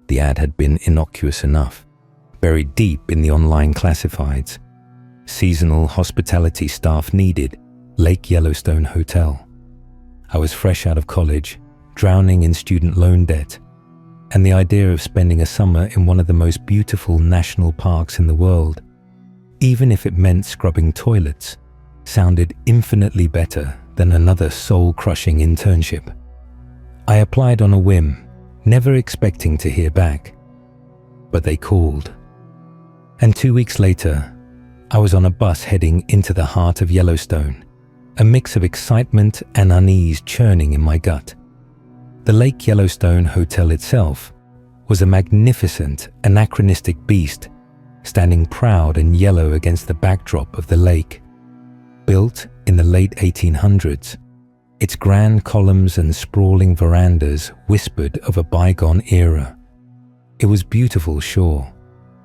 The ad had been innocuous enough, buried deep in the online classifieds. Seasonal hospitality staff needed, Lake Yellowstone Hotel. I was fresh out of college, drowning in student loan debt, and the idea of spending a summer in one of the most beautiful national parks in the world, even if it meant scrubbing toilets, sounded infinitely better than another soul-crushing internship. I applied on a whim, never expecting to hear back. But they called. And 2 weeks later, I was on a bus heading into the heart of Yellowstone, a mix of excitement and unease churning in my gut. The Lake Yellowstone Hotel itself was a magnificent, anachronistic beast, standing proud and yellow against the backdrop of the lake. Built in the late 1800s, its grand columns and sprawling verandas whispered of a bygone era. It was beautiful, sure,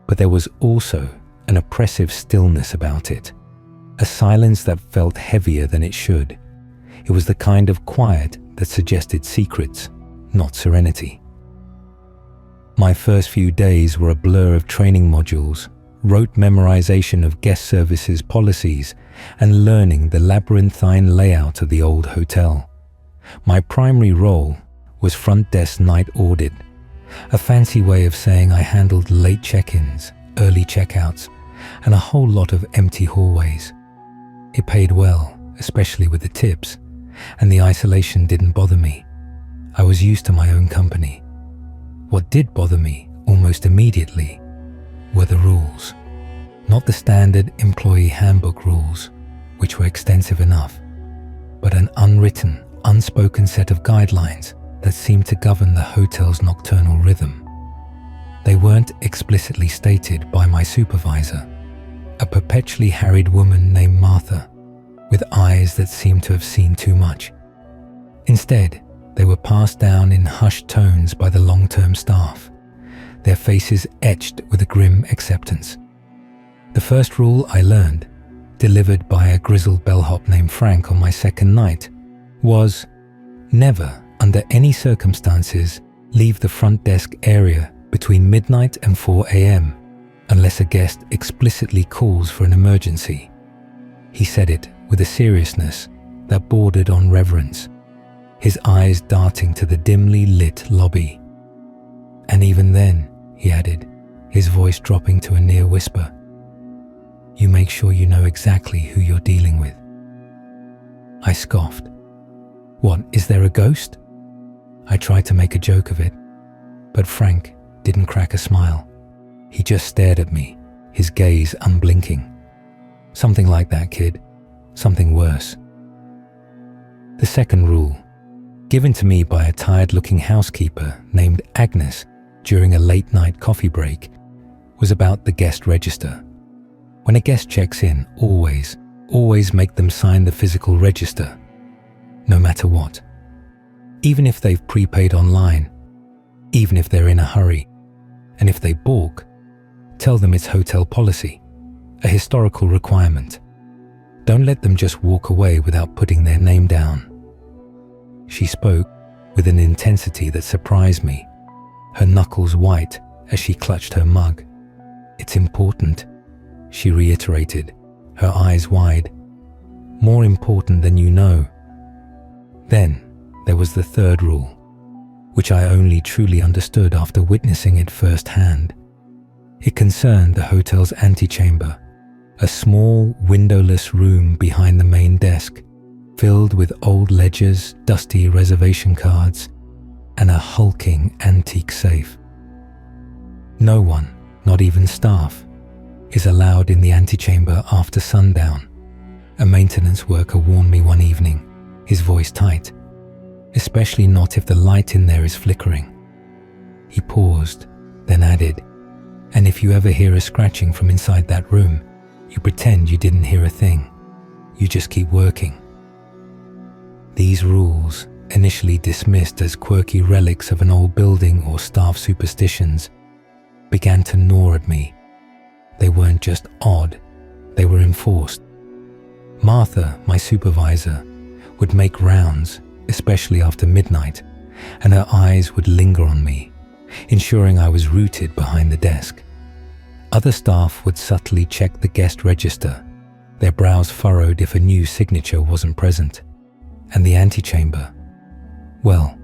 but there was also an oppressive stillness about it, a silence that felt heavier than it should. It was the kind of quiet that suggested secrets, not serenity. My first few days were a blur of training modules, rote memorization of guest services policies, and learning the labyrinthine layout of the old hotel. My primary role was front desk night audit, a fancy way of saying I handled late check-ins, early checkouts, and a whole lot of empty hallways. It paid well, especially with the tips, and the isolation didn't bother me. I was used to my own company. What did bother me almost immediately were the rules. Not the standard employee handbook rules, which were extensive enough, but an unwritten, unspoken set of guidelines that seemed to govern the hotel's nocturnal rhythm. They weren't explicitly stated by my supervisor, a perpetually harried woman named Martha, with eyes that seemed to have seen too much. Instead, they were passed down in hushed tones by the long-term staff, their faces etched with a grim acceptance. The first rule I learned, delivered by a grizzled bellhop named Frank on my second night, was never, under any circumstances, leave the front desk area between midnight and 4 a.m. unless a guest explicitly calls for an emergency. He said it with a seriousness that bordered on reverence, his eyes darting to the dimly lit lobby. And even then, he added, his voice dropping to a near whisper, you make sure you know exactly who you're dealing with. I scoffed. What, is there a ghost? I tried to make a joke of it, but Frank didn't crack a smile. He just stared at me, his gaze unblinking. Something like that, kid. Something worse. The second rule, given to me by a tired-looking housekeeper named Agnes during a late-night coffee break, was about the guest register. When a guest checks in, always make them sign the physical register, no matter what. Even if they've prepaid online, even if they're in a hurry, and if they balk, tell them it's hotel policy, a historical requirement. Don't let them just walk away without putting their name down. She spoke with an intensity that surprised me, her knuckles white as she clutched her mug. It's important, she reiterated, her eyes wide. More important than you know. Then there was the third rule, which I only truly understood after witnessing it firsthand. It concerned the hotel's antechamber, a small, windowless room behind the main desk, filled with old ledgers, dusty reservation cards, and a hulking antique safe. No one, not even staff, is allowed in the antechamber after sundown. A maintenance worker warned me one evening, his voice tight, especially not if the light in there is flickering. He paused, then added, and if you ever hear a scratching from inside that room, you pretend you didn't hear a thing. You just keep working. These rules, initially dismissed as quirky relics of an old building or staff superstitions, began to gnaw at me. They weren't just odd, they were enforced. Martha, my supervisor, would make rounds, especially after midnight, and her eyes would linger on me, ensuring I was rooted behind the desk. Other staff would subtly check the guest register, their brows furrowed if a new signature wasn't present. And the antechamber, well,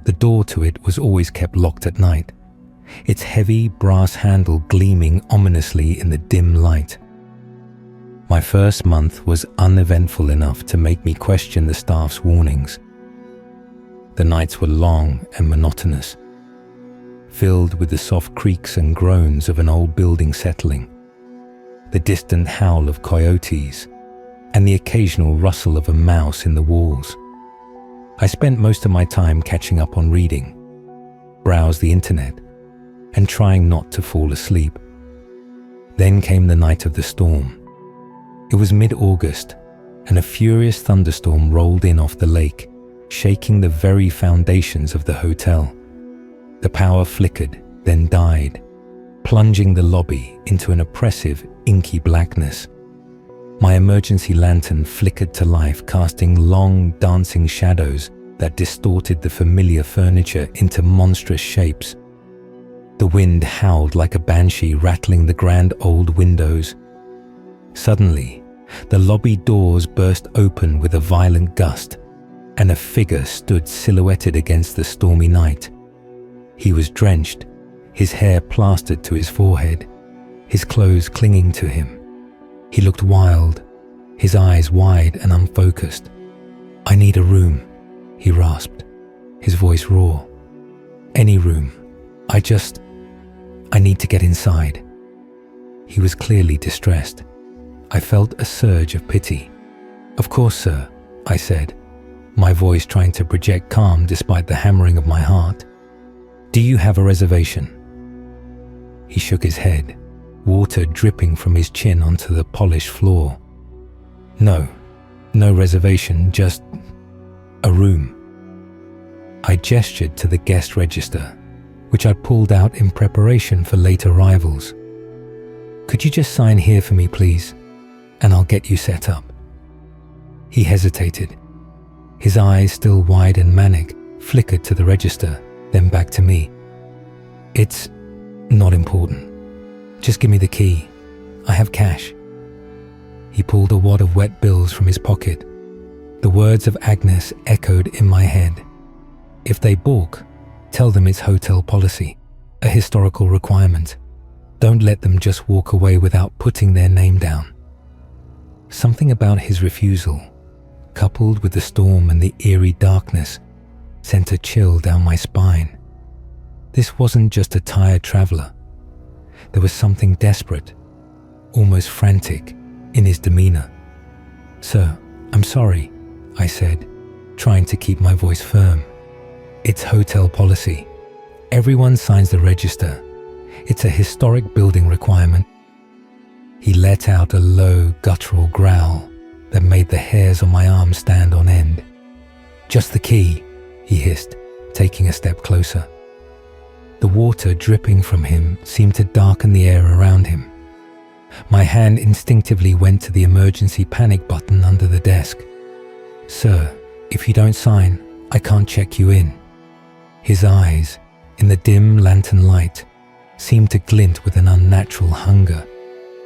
the door to it was always kept locked at night, its heavy brass handle gleaming ominously in the dim light. My first month was uneventful enough to make me question the staff's warnings. The nights were long and monotonous, filled with the soft creaks and groans of an old building settling, the distant howl of coyotes, and the occasional rustle of a mouse in the walls. I spent most of my time catching up on reading, browsed the internet, and trying not to fall asleep. Then came the night of the storm. It was mid-August, and a furious thunderstorm rolled in off the lake, shaking the very foundations of the hotel. The power flickered, then died, plunging the lobby into an oppressive, inky blackness. My emergency lantern flickered to life, casting long, dancing shadows that distorted the familiar furniture into monstrous shapes. The wind howled like a banshee, rattling the grand old windows. Suddenly, the lobby doors burst open with a violent gust, and a figure stood silhouetted against the stormy night. He was drenched, his hair plastered to his forehead, his clothes clinging to him. He looked wild, his eyes wide and unfocused. "I need a room," he rasped, his voice raw. "Any room. I need to get inside." He was clearly distressed. I felt a surge of pity. "Of course, sir," I said, my voice trying to project calm despite the hammering of my heart. "Do you have a reservation?" He shook his head, water dripping from his chin onto the polished floor. No reservation, just a room." I gestured to the guest register, which I'd pulled out in preparation for late arrivals. "Could you just sign here for me, please, and I'll get you set up." He hesitated. His eyes, still wide and manic, flickered to the register, then back to me. "It's not important. Just give me the key. I have cash." He pulled a wad of wet bills from his pocket. The words of Agnes echoed in my head. "If they balk, tell them it's hotel policy, a historical requirement. Don't let them just walk away without putting their name down." Something about his refusal, coupled with the storm and the eerie darkness, sent a chill down my spine. This wasn't just a tired traveler. There was something desperate, almost frantic, in his demeanor. "Sir, I'm sorry," I said, trying to keep my voice firm. "It's hotel policy. Everyone signs the register. It's a historic building requirement." He let out a low, guttural growl that made the hairs on my arm stand on end. "Just the key," he hissed, taking a step closer. The water dripping from him seemed to darken the air around him. My hand instinctively went to the emergency panic button under the desk. "Sir, if you don't sign, I can't check you in." His eyes, in the dim lantern light, seemed to glint with an unnatural hunger.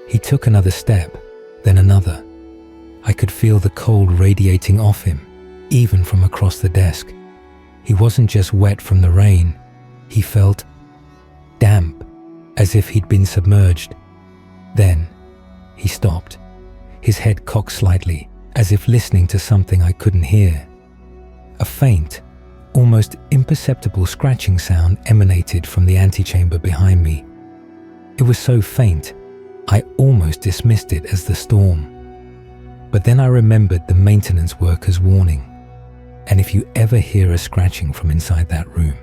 He took another step, then another. I could feel the cold radiating off him, even from across the desk. He wasn't just wet from the rain. He felt damp, as if he'd been submerged. Then he stopped, his head cocked slightly, as if listening to something I couldn't hear. A faint, almost imperceptible scratching sound emanated from the antechamber behind me. It was so faint, I almost dismissed it as the storm. But then I remembered the maintenance worker's warning. And if you ever hear a scratching from inside that room,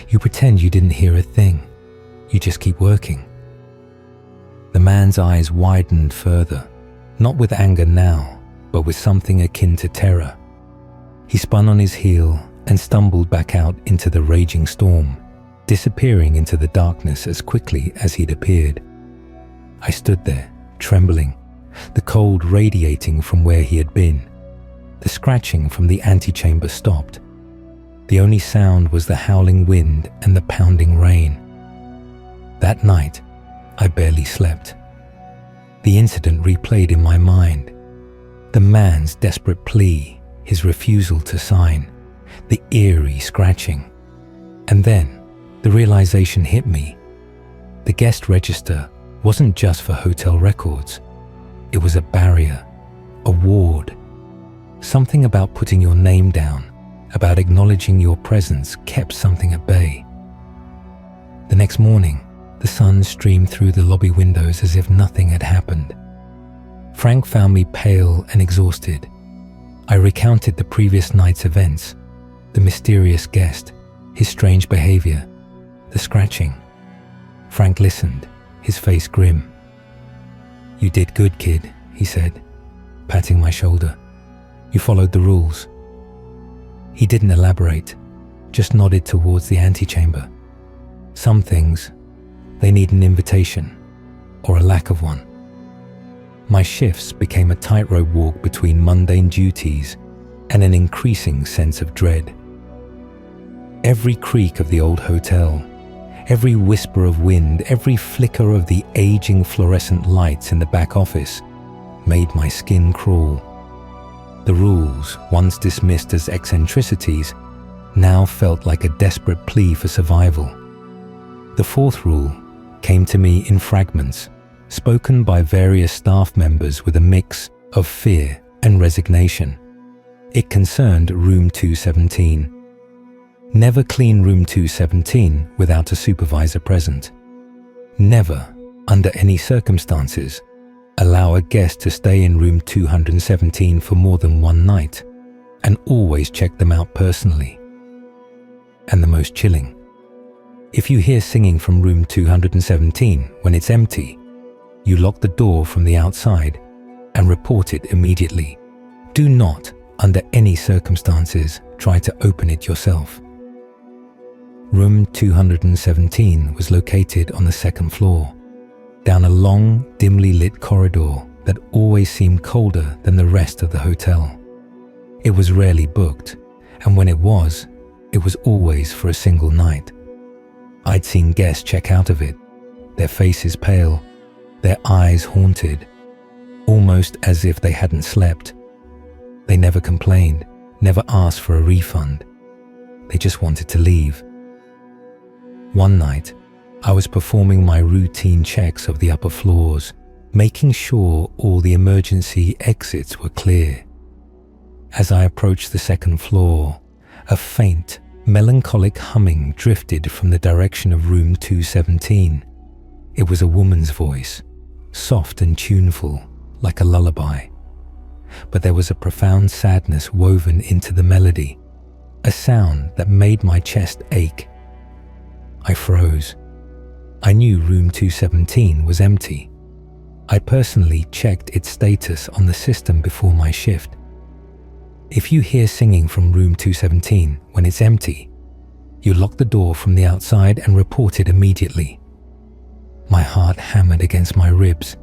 you pretend you didn't hear a thing. You just keep working. The man's eyes widened further, not with anger now, but with something akin to terror. He spun on his heel and stumbled back out into the raging storm, disappearing into the darkness as quickly as he'd appeared. I stood there, trembling, the cold radiating from where he had been. The scratching from the antechamber stopped. The only sound was the howling wind and the pounding rain. That night, I barely slept. The incident replayed in my mind. The man's desperate plea, his refusal to sign, the eerie scratching. And then, the realization hit me. The guest register wasn't just for hotel records. It was a barrier, a ward. Something about putting your name down, about acknowledging your presence, kept something at bay. The next morning, the sun streamed through the lobby windows as if nothing had happened. Frank found me pale and exhausted. I recounted the previous night's events, the mysterious guest, his strange behavior, the scratching. Frank listened, his face grim. "You did good, kid," he said, patting my shoulder. "You followed the rules." He didn't elaborate, just nodded towards the antechamber. Some things, they need an invitation, or a lack of one. My shifts became a tightrope walk between mundane duties and an increasing sense of dread. Every creak of the old hotel, every whisper of wind, every flicker of the aging fluorescent lights in the back office made my skin crawl. The rules, once dismissed as eccentricities, now felt like a desperate plea for survival. The fourth rule came to me in fragments, spoken by various staff members with a mix of fear and resignation. It concerned room 217. Never clean room 217 without a supervisor present. Never, under any circumstances, allow a guest to stay in room 217 for more than one night, and always check them out personally. And the most chilling, if you hear singing from room 217 when it's empty, you lock the door from the outside and report it immediately. Do not, under any circumstances, try to open it yourself. Room 217 was located on the second floor, down a long, dimly lit corridor that always seemed colder than the rest of the hotel. It was rarely booked, and when it was always for a single night. I'd seen guests check out of it, their faces pale, their eyes haunted, almost as if they hadn't slept. They never complained, never asked for a refund. They just wanted to leave. One night, I was performing my routine checks of the upper floors, making sure all the emergency exits were clear. As I approached the second floor, a faint, melancholic humming drifted from the direction of room 217. It was a woman's voice, soft and tuneful, like a lullaby. But there was a profound sadness woven into the melody, a sound that made my chest ache. I froze. I knew room 217 was empty. I personally checked its status on the system before my shift. If you hear singing from room 217 when it's empty, you lock the door from the outside and report it immediately. My heart hammered against my ribs.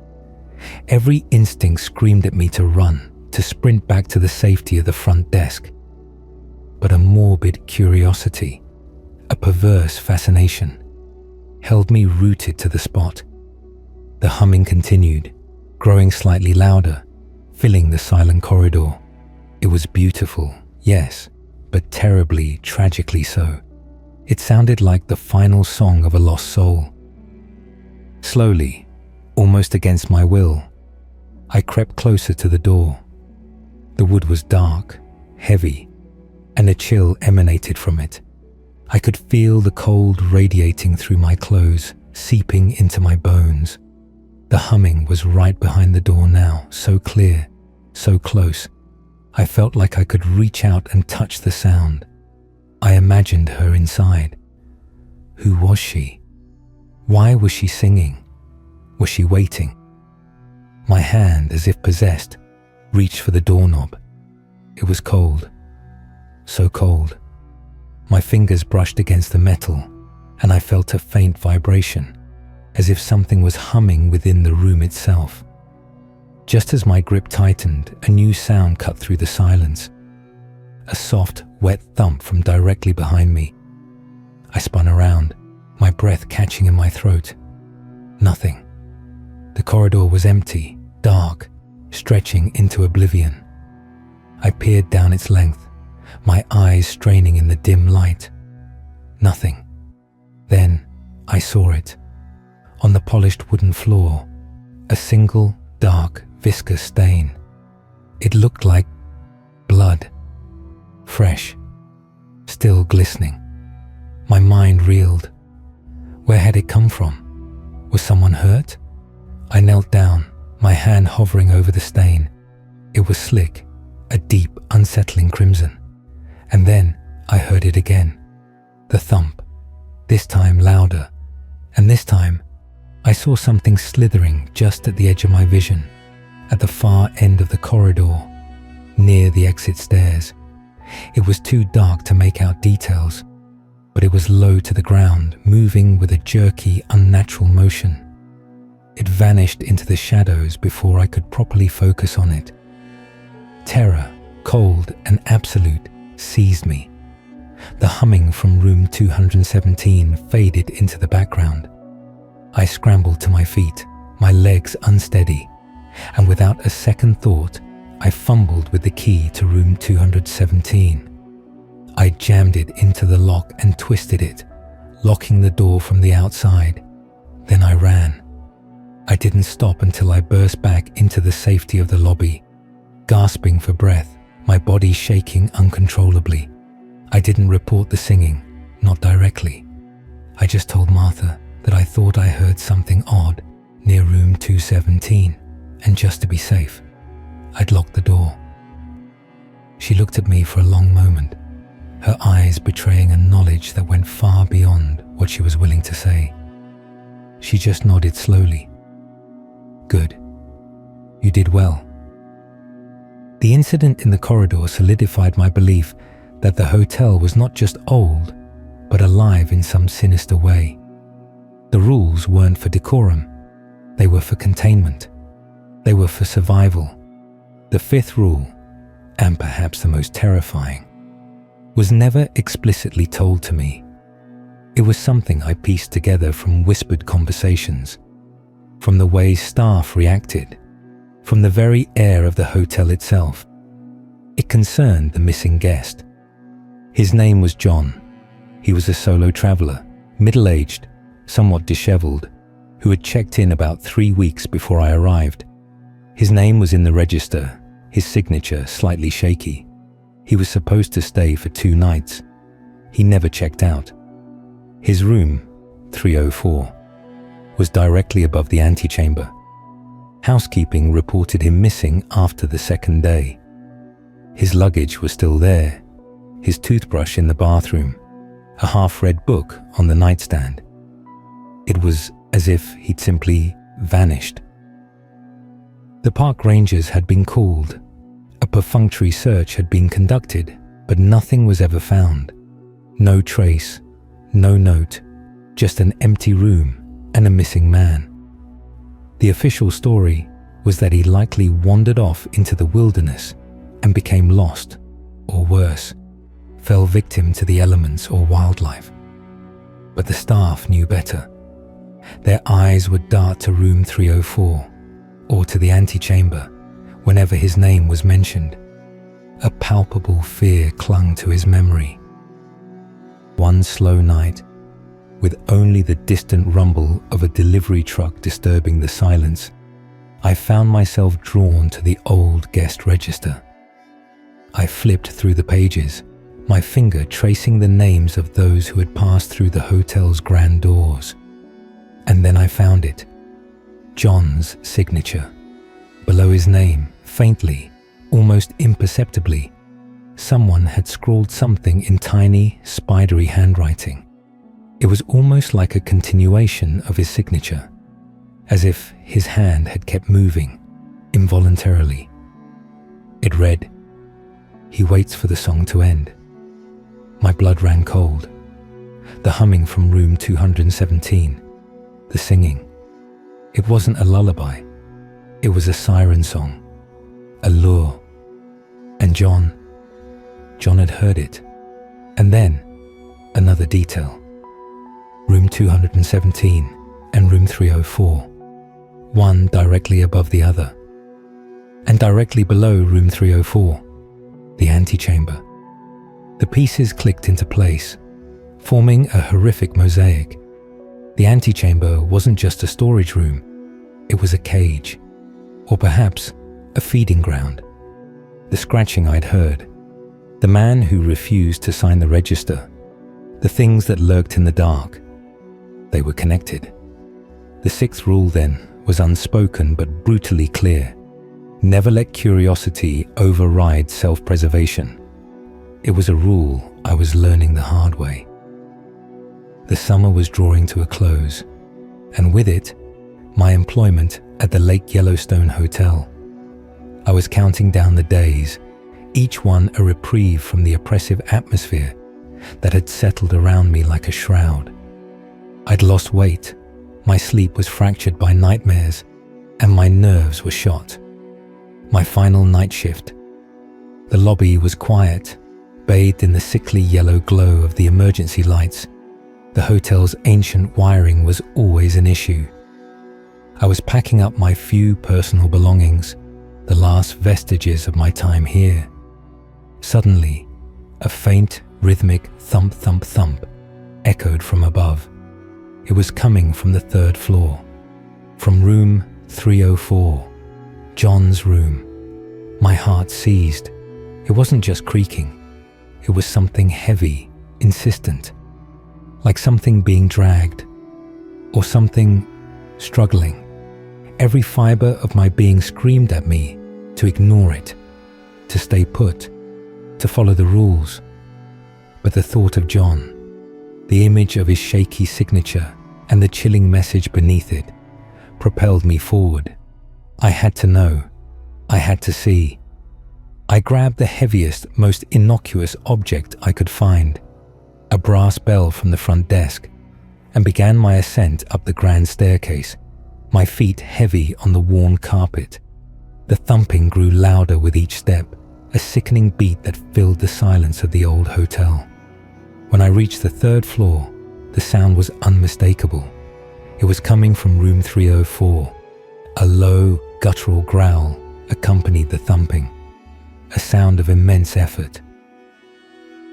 Every instinct screamed at me to run, to sprint back to the safety of the front desk. But a morbid curiosity, a perverse fascination, held me rooted to the spot. The humming continued, growing slightly louder, filling the silent corridor. It was beautiful, yes, but terribly, tragically so. It sounded like the final song of a lost soul. Slowly, almost against my will, I crept closer to the door. The wood was dark, heavy, and a chill emanated from it. I could feel the cold radiating through my clothes, seeping into my bones. The humming was right behind the door now, so clear, so close. I felt like I could reach out and touch the sound. I imagined her inside. Who was she? Why was she singing? Was she waiting? My hand, as if possessed, reached for the doorknob. It was cold, so cold. My fingers brushed against the metal, and I felt a faint vibration, as if something was humming within the room itself. Just as my grip tightened, a new sound cut through the silence. A soft, wet thump from directly behind me. I spun around, my breath catching in my throat. Nothing. The corridor was empty, dark, stretching into oblivion. I peered down its length, my eyes straining in the dim light. Nothing. Then I saw it. On the polished wooden floor, a single dark, viscous stain. It looked like blood. Fresh. Still glistening. My mind reeled. Where had it come from? Was someone hurt? I knelt down, my hand hovering over the stain. It was slick, a deep, unsettling crimson. And then I heard it again. The thump. This time louder. And this time, I saw something slithering just at the edge of my vision, at the far end of the corridor, near the exit stairs. It was too dark to make out details, but it was low to the ground, moving with a jerky, unnatural motion. It vanished into the shadows before I could properly focus on it. Terror, cold and absolute, seized me. The humming from room 217 faded into the background. I scrambled to my feet, my legs unsteady, and without a second thought, I fumbled with the key to room 217. I jammed it into the lock and twisted it, locking the door from the outside. Then I ran. I didn't stop until I burst back into the safety of the lobby, gasping for breath, my body shaking uncontrollably. I didn't report the singing, not directly. I just told Martha that I thought I heard something odd near room 217, and just to be safe, I'd locked the door. She looked at me for a long moment, her eyes betraying a knowledge that went far beyond what she was willing to say. She just nodded slowly. Good. You did well. The incident in the corridor solidified my belief that the hotel was not just old, but alive in some sinister way. The rules weren't for decorum. They were for containment. They were for survival. The fifth rule, and perhaps the most terrifying, was never explicitly told to me. It was something I pieced together from whispered conversations, from the way staff reacted, from the very air of the hotel itself. It concerned the missing guest. His name was John. He was a solo traveler, middle-aged, somewhat disheveled, who had checked in about 3 weeks before I arrived. His name was in the register, his signature slightly shaky. He was supposed to stay for 2 nights. He never checked out. His room, 304, was directly above the antechamber. Housekeeping reported him missing after the 2nd day. His luggage was still there, his toothbrush in the bathroom, a half-read book on the nightstand. It was as if he'd simply vanished. The park rangers had been called. A perfunctory search had been conducted, but nothing was ever found. No trace, no note, just an empty room and a missing man. The official story was that he likely wandered off into the wilderness and became lost, or worse, fell victim to the elements or wildlife. But the staff knew better. Their eyes would dart to room 304 or to the antechamber whenever his name was mentioned. A palpable fear clung to his memory. One slow night, with only the distant rumble of a delivery truck disturbing the silence, I found myself drawn to the old guest register. I flipped through the pages, my finger tracing the names of those who had passed through the hotel's grand doors. And then I found it. John's signature. Below his name, faintly, almost imperceptibly, someone had scrawled something in tiny, spidery handwriting. It was almost like a continuation of his signature, as if his hand had kept moving, involuntarily. It read, "He waits for the song to end." My blood ran cold. The humming from room 217, the singing. It wasn't a lullaby. It was a siren song, a lure. And John had heard it. And then, another detail. Room 217 and room 304, one directly above the other. And directly below room 304, the antechamber. The pieces clicked into place, forming a horrific mosaic. The antechamber wasn't just a storage room, it was a cage, or perhaps a feeding ground. The scratching I'd heard, the man who refused to sign the register, the things that lurked in the dark, they were connected. The sixth rule then was unspoken but brutally clear. Never let curiosity override self-preservation. It was a rule I was learning the hard way. The summer was drawing to a close, and with it, my employment at the Lake Yellowstone Hotel. I was counting down the days, each one a reprieve from the oppressive atmosphere that had settled around me like a shroud. I'd lost weight, my sleep was fractured by nightmares, and my nerves were shot. My final night shift. The lobby was quiet, bathed in the sickly yellow glow of the emergency lights. The hotel's ancient wiring was always an issue. I was packing up my few personal belongings, the last vestiges of my time here. Suddenly, a faint, rhythmic thump, thump, thump echoed from above. It was coming from the third floor, from room 304, John's room. My heart seized. It wasn't just creaking. It was something heavy, insistent, like something being dragged, or something struggling. Every fiber of my being screamed at me to ignore it, to stay put, to follow the rules. But the thought of John, the image of his shaky signature, and the chilling message beneath it propelled me forward. I had to know. I had to see. I grabbed the heaviest, most innocuous object I could find, a brass bell from the front desk, and began my ascent up the grand staircase, my feet heavy on the worn carpet. The thumping grew louder with each step, a sickening beat that filled the silence of the old hotel. When I reached the third floor, the sound was unmistakable. It was coming from room 304. A low, guttural growl accompanied the thumping, a sound of immense effort.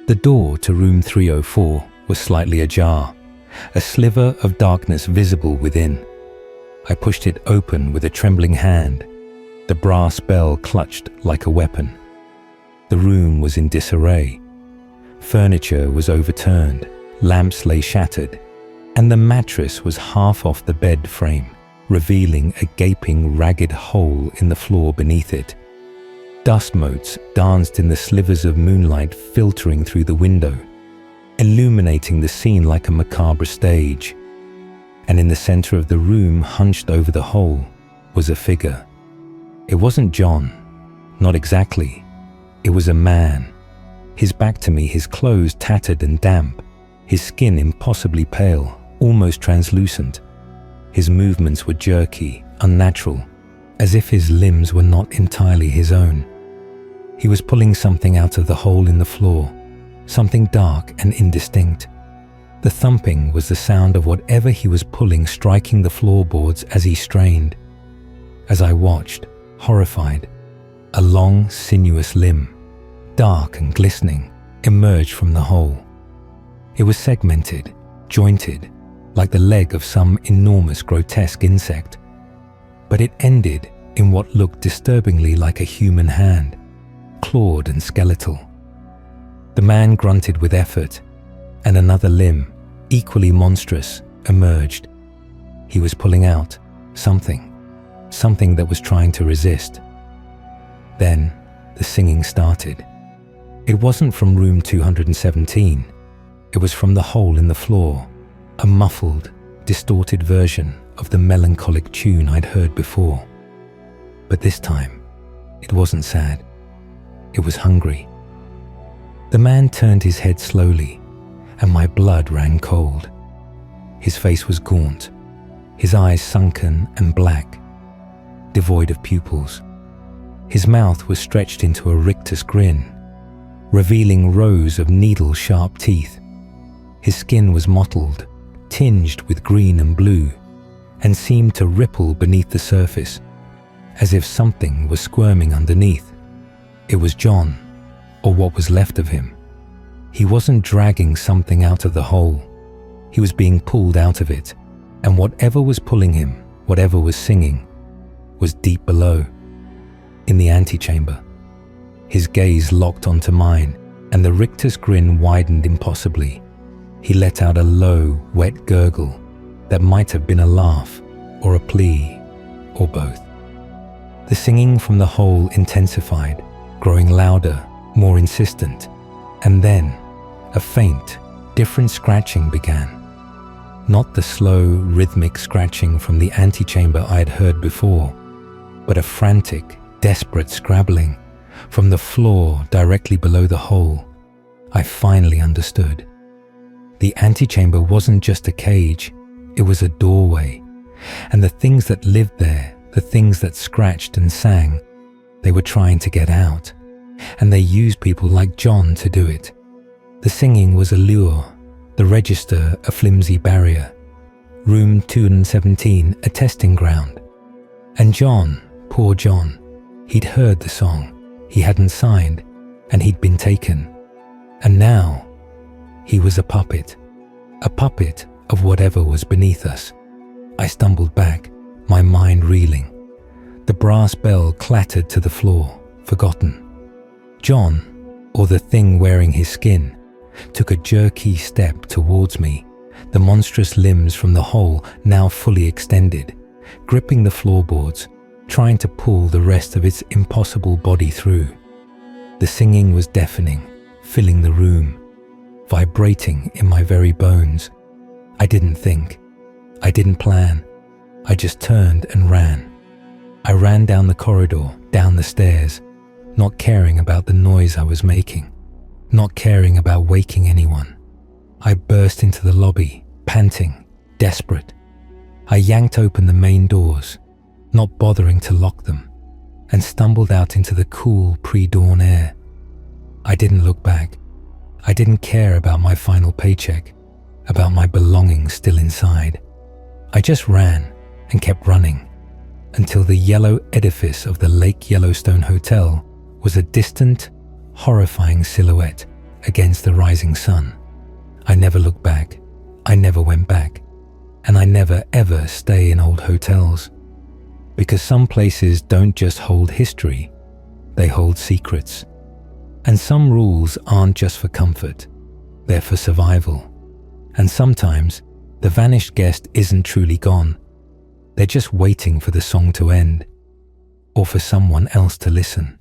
The door to room 304 was slightly ajar, a sliver of darkness visible within. I pushed it open with a trembling hand. The brass bell clutched like a weapon. The room was in disarray. Furniture was overturned, lamps lay shattered, and the mattress was half off the bed frame, revealing a gaping, ragged hole in the floor beneath it. Dust motes danced in the slivers of moonlight filtering through the window, illuminating the scene like a macabre stage. And in the center of the room, hunched over the hole, was a figure. It wasn't John, not exactly. It was a man. His back to me, his clothes tattered and damp, his skin impossibly pale, almost translucent. His movements were jerky, unnatural, as if his limbs were not entirely his own. He was pulling something out of the hole in the floor, something dark and indistinct. The thumping was the sound of whatever he was pulling striking the floorboards as he strained. As I watched, horrified, a long, sinuous limb, dark and glistening, emerged from the hole. It was segmented, jointed, like the leg of some enormous, grotesque insect. But it ended in what looked disturbingly like a human hand, clawed and skeletal. The man grunted with effort, and another limb, equally monstrous, emerged. He was pulling out something that was trying to resist. Then the singing started. It wasn't from room 217. It was from the hole in the floor, a muffled, distorted version of the melancholic tune I'd heard before. But this time, it wasn't sad. It was hungry. The man turned his head slowly, and my blood ran cold. His face was gaunt, his eyes sunken and black, devoid of pupils. His mouth was stretched into a rictus grin, revealing rows of needle-sharp teeth. His skin was mottled, tinged with green and blue, and seemed to ripple beneath the surface, as if something was squirming underneath. It was John, or what was left of him. He wasn't dragging something out of the hole. He was being pulled out of it, and whatever was pulling him, whatever was singing, was deep below, in the antechamber. His gaze locked onto mine, and the rictus grin widened impossibly. He let out a low, wet gurgle that might have been a laugh, or a plea, or both. The singing from the hole intensified, growing louder, more insistent, and then a faint, different scratching began. Not the slow, rhythmic scratching from the antechamber I had heard before, but a frantic, desperate scrabbling from the floor directly below the hole. I finally understood. The antechamber wasn't just a cage, it was a doorway, and the things that lived there, the things that scratched and sang, they were trying to get out, and they used people like John to do it. The singing was a lure, the register a flimsy barrier, room 217 a testing ground. And John, poor John, he'd heard the song, he hadn't signed, and he'd been taken. And now, he was a puppet of whatever was beneath us. I stumbled back, my mind reeling. The brass bell clattered to the floor, forgotten. John, or the thing wearing his skin, took a jerky step towards me, the monstrous limbs from the hole now fully extended, gripping the floorboards, trying to pull the rest of its impossible body through. The singing was deafening, filling the room, vibrating in my very bones. I didn't think. I didn't plan. I just turned and ran. I ran down the corridor, down the stairs, not caring about the noise I was making, not caring about waking anyone. I burst into the lobby, panting, desperate. I yanked open the main doors, not bothering to lock them, and stumbled out into the cool pre-dawn air. I didn't look back. I didn't care about my final paycheck, about my belongings still inside. I just ran and kept running until the yellow edifice of the Lake Yellowstone Hotel was a distant, horrifying silhouette against the rising sun. I never looked back. I never went back. And I never ever stay in old hotels. Because some places don't just hold history, they hold secrets. And some rules aren't just for comfort, they're for survival. And sometimes the vanished guest isn't truly gone. They're just waiting for the song to end, or for someone else to listen.